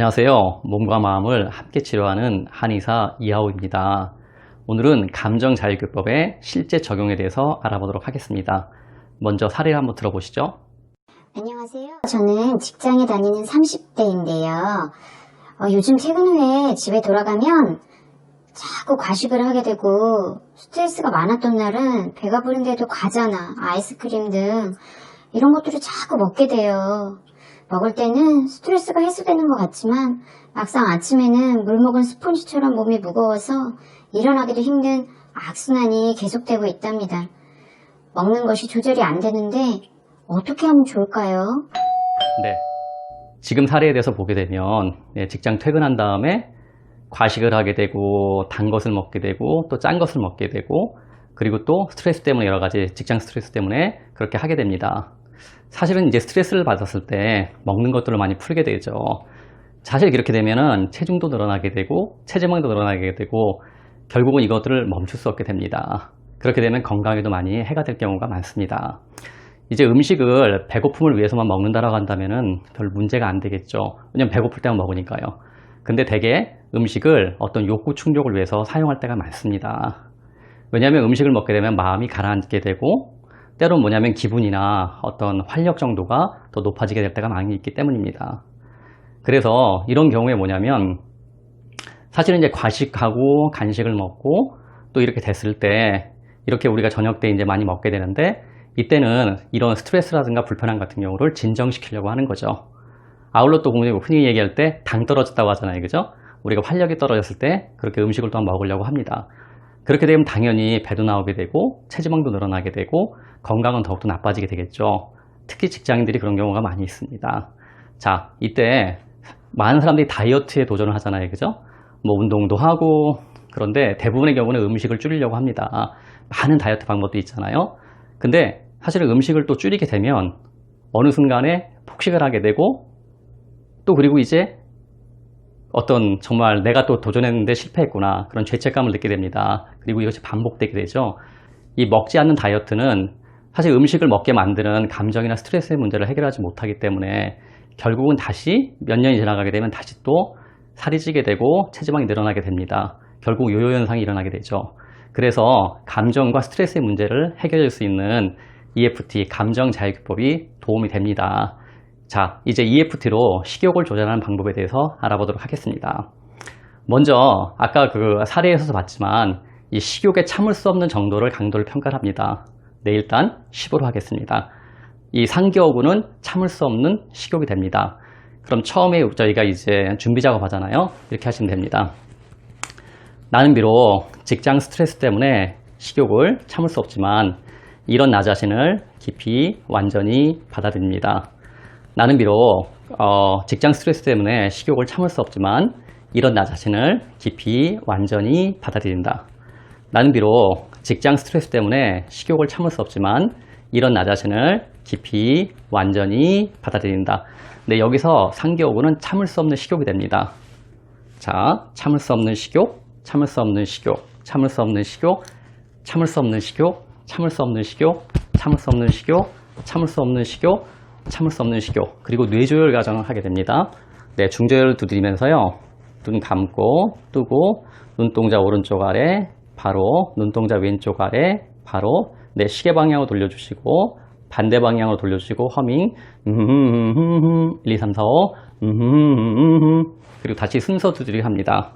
안녕하세요. 몸과 마음을 함께 치료하는 한의사 이하오입니다. 오늘은 감정자유교법의 실제 적용에 대해서 알아보도록 하겠습니다. 먼저 사례를 한번 들어보시죠. 안녕하세요. 저는 직장에 다니는 30대인데요. 요즘 퇴근 후에 집에 돌아가면 자꾸 과식을 하게 되고 스트레스가 많았던 날은 배가 부른데도 과자나 아이스크림 등 이런 것들을 자꾸 먹게 돼요. 먹을 때는 스트레스가 해소되는 것 같지만 막상 아침에는 물 먹은 스폰지처럼 몸이 무거워서 일어나기도 힘든 악순환이 계속되고 있답니다. 먹는 것이 조절이 안 되는데 어떻게 하면 좋을까요? 네. 지금 사례에 대해서 보게 되면 직장 퇴근한 다음에 과식을 하게 되고 단 것을 먹게 되고 또 짠 것을 먹게 되고 그리고 또 스트레스 때문에 여러 가지 직장 스트레스 때문에 그렇게 하게 됩니다. 사실은 이제 스트레스를 받았을 때 먹는 것들을 많이 풀게 되죠. 사실 이렇게 되면은 체중도 늘어나게 되고 체지방도 늘어나게 되고 결국은 이것들을 멈출 수 없게 됩니다. 그렇게 되면 건강에도 많이 해가 될 경우가 많습니다. 이제 음식을 배고픔을 위해서만 먹는다라고 한다면은 별 문제가 안 되겠죠. 왜냐면 배고플 때만 먹으니까요. 근데 대개 음식을 어떤 욕구 충족을 위해서 사용할 때가 많습니다. 왜냐하면 음식을 먹게 되면 마음이 가라앉게 되고 때론 뭐냐면 기분이나 어떤 활력 정도가 더 높아지게 될 때가 많이 있기 때문입니다. 그래서 이런 경우에 뭐냐면 사실은 이제 과식하고 간식을 먹고 또 이렇게 됐을 때 이렇게 우리가 저녁 때 이제 많이 먹게 되는데 이때는 이런 스트레스라든가 불편함 같은 경우를 진정시키려고 하는 거죠. 아울러 또 흔히 얘기할 때 당 떨어졌다고 하잖아요. 그죠? 우리가 활력이 떨어졌을 때 그렇게 음식을 또 먹으려고 합니다. 그렇게 되면 당연히 배도 나오게 되고 체지방도 늘어나게 되고 건강은 더욱더 나빠지게 되겠죠. 특히 직장인들이 그런 경우가 많이 있습니다. 자, 이때 많은 사람들이 다이어트에 도전을 하잖아요. 그죠? 뭐 운동도 하고 그런데 대부분의 경우는 음식을 줄이려고 합니다. 많은 다이어트 방법도 있잖아요. 근데 사실은 음식을 또 줄이게 되면 어느 순간에 폭식을 하게 되고 또 그리고 이제 어떤 정말 내가 또 도전했는데 실패했구나 그런 죄책감을 느끼게 됩니다. 그리고 이것이 반복되게 되죠. 이 먹지 않는 다이어트는 사실 음식을 먹게 만드는 감정이나 스트레스의 문제를 해결하지 못하기 때문에 결국은 다시 몇 년이 지나가게 되면 다시 또 살이 찌게 되고 체지방이 늘어나게 됩니다. 결국 요요 현상이 일어나게 되죠. 그래서 감정과 스트레스의 문제를 해결할 수 있는 EFT 감정자유기법이 도움이 됩니다. 자, 이제 EFT로 식욕을 조절하는 방법에 대해서 알아보도록 하겠습니다. 먼저 아까 그 사례에서도 봤지만 이 식욕에 참을 수 없는 정도를 강도를 평가를 합니다. 네, 일단 10으로 하겠습니다. 이 상기어구는 참을 수 없는 식욕이 됩니다. 그럼 처음에 저희가 이제 준비 작업하잖아요. 이렇게 하시면 됩니다. 나는 비록 직장 스트레스 때문에 식욕을 참을 수 없지만 이런 나 자신을 깊이 완전히 받아들입니다. 나는 비록 직장 스트레스 때문에 식욕을 참을 수 없지만 이런 나 자신을 깊이 완전히 받아들인다. 나는 비록 직장 스트레스 때문에 식욕을 참을 수 없지만 이런 나 자신을 깊이 완전히 받아들인다. 네, 여기서 상기어구는 참을 수 없는 식욕이 됩니다. 자, 참을 수 없는 식욕, 참을 수 없는 식욕, 참을 수 없는 식욕, 참을 수 없는 식욕, 참을 수 없는 식욕, 참을 수 없는 식욕, 참을 수 없는 식욕, 참을 수 없는 식욕. 그리고 뇌조열 과정을 하게 됩니다. 네, 중조열을 두드리면서요. 눈 감고 뜨고 눈동자 오른쪽 아래 바로 눈동자 왼쪽 아래 바로 네, 시계 방향으로 돌려주시고 반대 방향으로 돌려주시고 허밍 1, 2, 3, 4, 5 그리고 다시 순서 두드리기 합니다.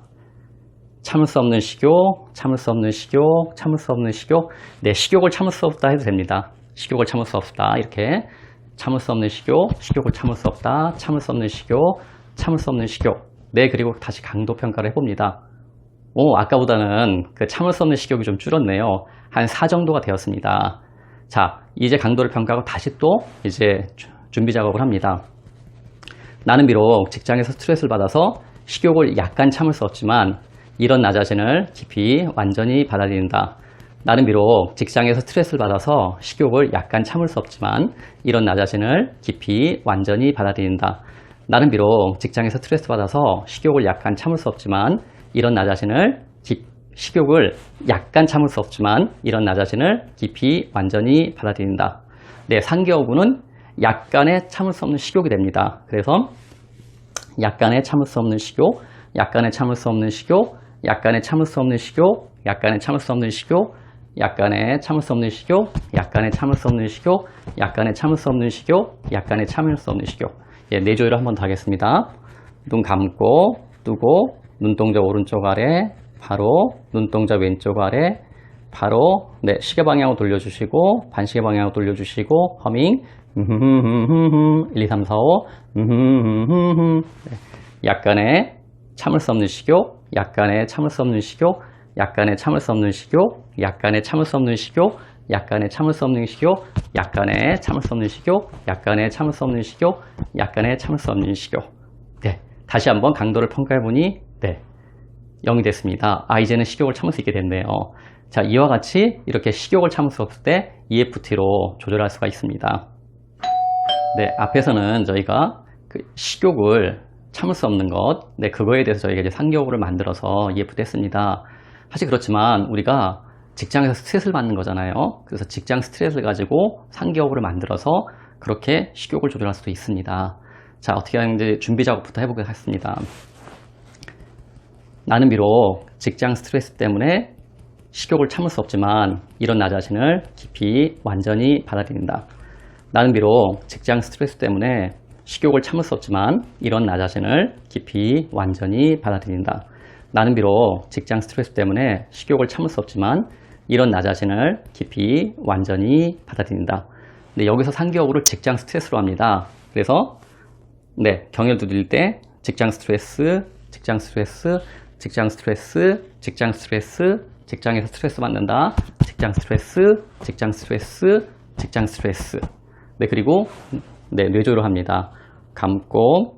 참을 수 없는 식욕, 참을 수 없는 식욕, 참을 수 없는 식욕. 네, 식욕을 참을 수 없다 해도 됩니다. 식욕을 참을 수 없다 이렇게 참을 수 없는 식욕, 식욕을 참을 수 없다, 참을 수 없는 식욕, 참을 수 없는 식욕. 네, 그리고 다시 강도 평가를 해봅니다. 오, 아까보다는 그 참을 수 없는 식욕이 좀 줄었네요. 한 4 정도가 되었습니다. 자, 이제 강도를 평가하고 다시 또 이제 준비 작업을 합니다. 나는 비록 직장에서 스트레스를 받아서 식욕을 약간 참을 수 없지만 이런 나 자신을 깊이 완전히 받아들인다. 나는 비록 직장에서 스트레스를 받아서 식욕을 약간 참을 수 없지만 이런 나 자신을 깊이 완전히 받아들인다. 나는 비록 직장에서 스트레스 받아서 식욕을 약간 참을 수 없지만 이런 나 자신을 식욕을 약간 참을 수 없지만 이런 나 자신을 깊이 완전히 받아들인다. 네, 상기어구는 약간의 참을 수 없는 식욕이 됩니다. 그래서 약간의 참을 수 없는 식욕, 약간의 참을 수 없는 식욕, 약간의 참을 수 없는 식욕, 약간의 참을 수 없는 식욕, 약간의 참을 수 없는 식욕, 약간의 참을 수 없는 식욕, 약간의 참을 수 없는 식욕, 약간의 참을 수 없는 식욕. 예, 내조율을 한번 더 하겠습니다. 눈 감고 뜨고 눈동자 오른쪽 아래, 바로 눈동자 왼쪽 아래, 바로 네, 시계 방향으로 돌려주시고 반시계 방향으로 돌려주시고 허밍 1, 2, 3, 4, 5 네. 약간의 참을 수 없는 식욕, 약간의 참을 수 없는 식욕, 약간의 참을 수 없는 식욕, 약간의 참을 수 없는 식욕, 약간의 참을 수 없는 식욕, 약간의 참을 수 없는 식욕, 약간의 참을 수 없는 식욕, 약간의 참을 수 없는 식욕. 네, 다시 한번 강도를 평가해보니 네, 0이 됐습니다. 아, 이제는 식욕을 참을 수 있게 됐네요. 자, 이와 같이 이렇게 식욕을 참을 수 없을 때 EFT로 조절할 수가 있습니다. 네, 앞에서는 저희가 그 식욕을 참을 수 없는 것, 네, 그거에 대해서 저희가 이제 상기호흡을 만들어서 EFT 했습니다. 사실 그렇지만 우리가 직장에서 스트레스를 받는 거잖아요. 그래서 직장 스트레스를 가지고 상기호흡을 만들어서 그렇게 식욕을 조절할 수도 있습니다. 자, 어떻게 하는지 준비 작업부터 해보겠습니다. 나는 비록 직장 스트레스 때문에 식욕을 참을 수 없지만 이런 나 자신을 깊이 완전히 받아들인다. 나는 비록 직장 스트레스 때문에 식욕을 참을 수 없지만 이런 나 자신을 깊이 완전히 받아들인다. 나는 비록 직장 스트레스 때문에 식욕을 참을 수 없지만 이런 나 자신을 깊이 완전히 받아들인다. 근데 여기서 상기호흡을 직장 스트레스로 합니다. 그래서 네, 경혈 두드릴 때 직장 스트레스, 직장 스트레스, 직장 스트레스, 직장 스트레스, 직장에서 스트레스 받는다. 직장 스트레스, 직장 스트레스, 직장 스트레스. 네, 그리고 네, 뇌조를 합니다. 감고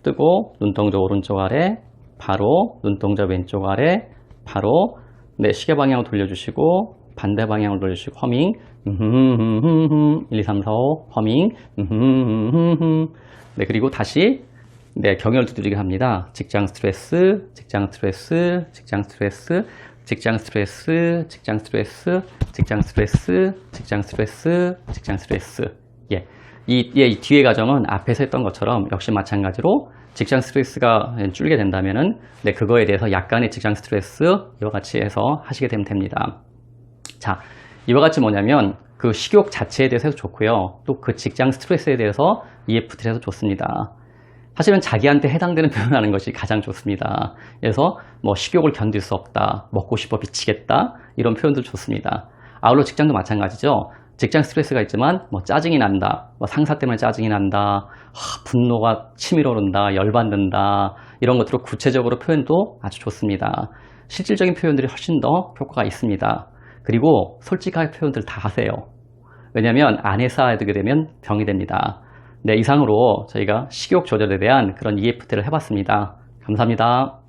뜨고 눈동자 오른쪽 아래, 바로 눈동자 왼쪽 아래, 바로 네, 시계 방향으로 돌려주시고 반대 방향으로 돌려주시고 허밍 1, 2, 3, 4, 5 허밍 네, 그리고 다시 네, 경혈 두드리기 합니다. 직장 스트레스, 직장 스트레스, 직장 스트레스, 직장 스트레스, 직장 스트레스, 직장 스트레스, 직장 스트레스, 직장 스트레스. 예. 이 뒤의 과정은 앞에서 했던 것처럼 역시 마찬가지로 직장 스트레스가 줄게 된다면은 네, 그거에 대해서 약간의 직장 스트레스 이와 같이 해서 하시게 되면 됩니다. 자, 이와 같이 뭐냐면 그 식욕 자체에 대해서 좋고요. 또 그 직장 스트레스에 대해서 EFT를 해서 좋습니다. 사실은 자기한테 해당되는 표현하는 것이 가장 좋습니다. 그래서 뭐 식욕을 견딜 수 없다, 먹고 싶어 미치겠다 이런 표현들 좋습니다. 아울러 직장도 마찬가지죠. 직장 스트레스가 있지만 뭐 짜증이 난다, 뭐 상사 때문에 짜증이 난다, 분노가 치밀어 오른다, 열받는다 이런 것들로 구체적으로 표현도 아주 좋습니다. 실질적인 표현들이 훨씬 더 효과가 있습니다. 그리고 솔직하게 표현들 다 하세요. 왜냐하면 안에 쌓아두게 되면 병이 됩니다. 네, 이상으로 저희가 식욕 조절에 대한 그런 EFT를 해봤습니다. 감사합니다.